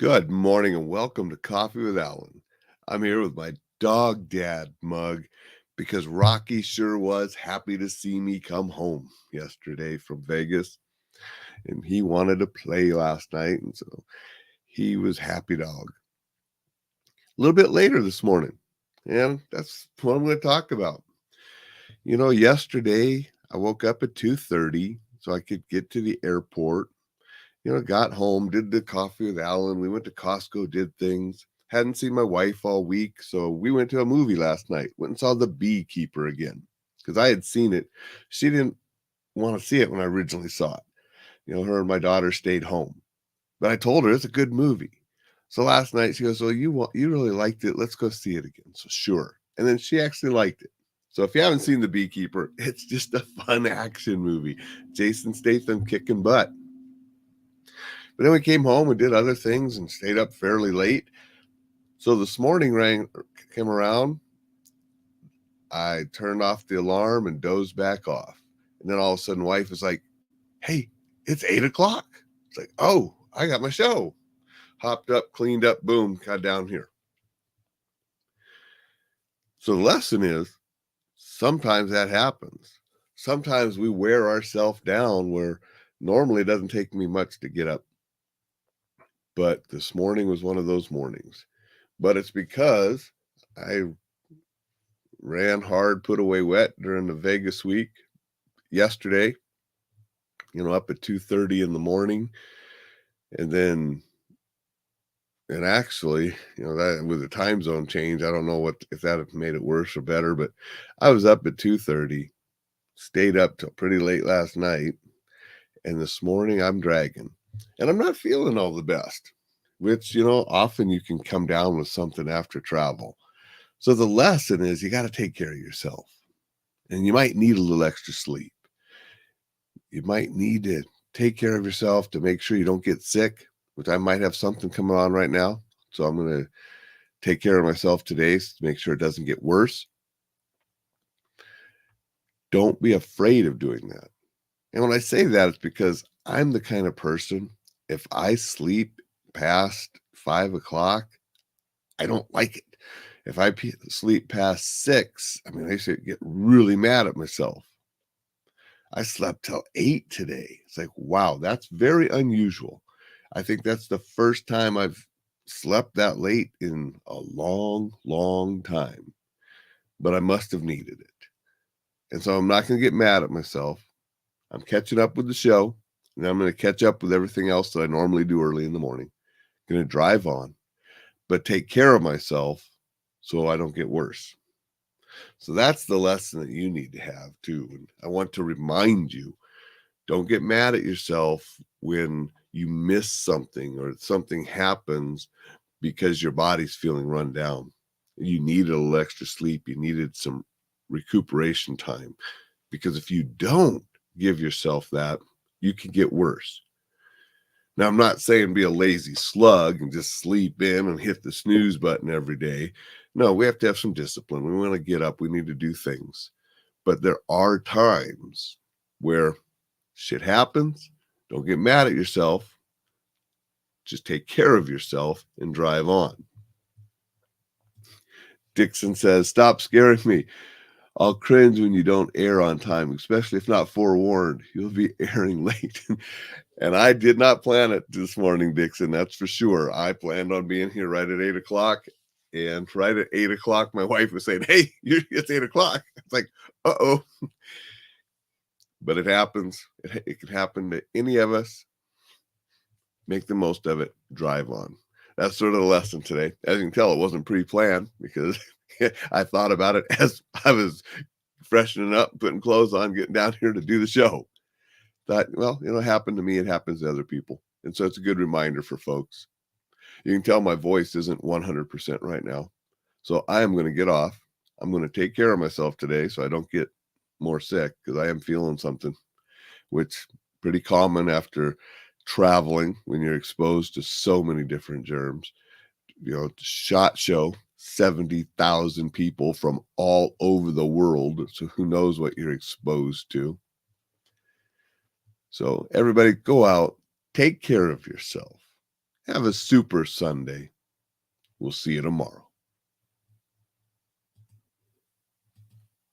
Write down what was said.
Good morning and welcome to Coffee with Alain. I'm here with my dog dad mug because Rocky sure was happy to see me come home yesterday from Vegas and he wanted to play last night and so he was happy dog. A little bit later this morning, and that's what I'm going to talk about. Yesterday I woke up at 2:30 so I could get to the airport. Got home, did the coffee with Alan. We went to Costco, did things. Hadn't seen my wife all week, so we went to a movie last night. Went and saw The Beekeeper again because I had seen it. She didn't want to see it when I originally saw it. Her and my daughter stayed home, but I told her it's a good movie. So last night she goes, "Well, you really liked it. Let's go see it again." So sure, and then she actually liked it. So if you haven't seen The Beekeeper, it's just a fun action movie. Jason Statham kicking butt. But then we came home and did other things and stayed up fairly late. So this morning came around. I turned off the alarm and dozed back off. And then all of a sudden, wife was like, "Hey, it's 8 o'clock." It's like, "Oh, I got my show." Hopped up, cleaned up, boom, got down here. So the lesson is sometimes that happens. Sometimes we wear ourselves down where normally it doesn't take me much to get up. But this morning was one of those mornings. But it's because I ran hard, put away wet during the Vegas week yesterday, up at 2:30 in the morning. And then, and actually, that with the time zone change, I don't know if that made it worse or better, but I was up at 2:30, stayed up till pretty late last night. And this morning I'm dragging and I'm not feeling all the best, which, often you can come down with something after travel. So the lesson is you got to take care of yourself. And you might need a little extra sleep. You might need to take care of yourself to make sure you don't get sick, which I might have something coming on right now. So I'm going to take care of myself today to make sure it doesn't get worse. Don't be afraid of doing that. And when I say that, it's because I'm the kind of person, if I sleep past 5 o'clock, I don't like it. If I sleep past 6, I mean, I should get really mad at myself. I slept till 8 today. It's like, wow, that's very unusual. I think that's the first time I've slept that late in a long, long time, but I must have needed it. And so I'm not going to get mad at myself. I'm catching up with the show, and I'm going to catch up with everything else that I normally do early in the morning. Going to drive on, but take care of myself so I don't get worse. So that's the lesson that you need to have too. And I want to remind you, don't get mad at yourself when you miss something or something happens because your body's feeling run down. You needed a little extra sleep. You needed some recuperation time, because if you don't give yourself that, you can get worse. Now, I'm not saying be a lazy slug and just sleep in and hit the snooze button every day. No, we have to have some discipline. We want to get up. We need to do things. But there are times where shit happens. Don't get mad at yourself. Just take care of yourself and drive on. Dixon says, "Stop scaring me. I'll cringe when you don't air on time, especially if not forewarned. You'll be airing late." And I did not plan it this morning, Dixon. That's for sure. I planned on being here right at 8 o'clock. And right at 8 o'clock, my wife was saying, "Hey, it's 8 o'clock." It's like, uh-oh. But it happens. It can happen to any of us. Make the most of it. Drive on. That's sort of the lesson today. As you can tell, it wasn't pre-planned because I thought about it as I was freshening up, putting clothes on, getting down here to do the show. Thought, well, it happened to me. It happens to other people. And so it's a good reminder for folks. You can tell my voice isn't 100% right now. So I am going to get off. I'm going to take care of myself today so I don't get more sick, because I am feeling something, which pretty common after traveling when you're exposed to so many different germs. SHOT Show, 70,000 people from all over the world. So who knows what you're exposed to. So everybody go out, take care of yourself, Have a super Sunday. We'll see you tomorrow.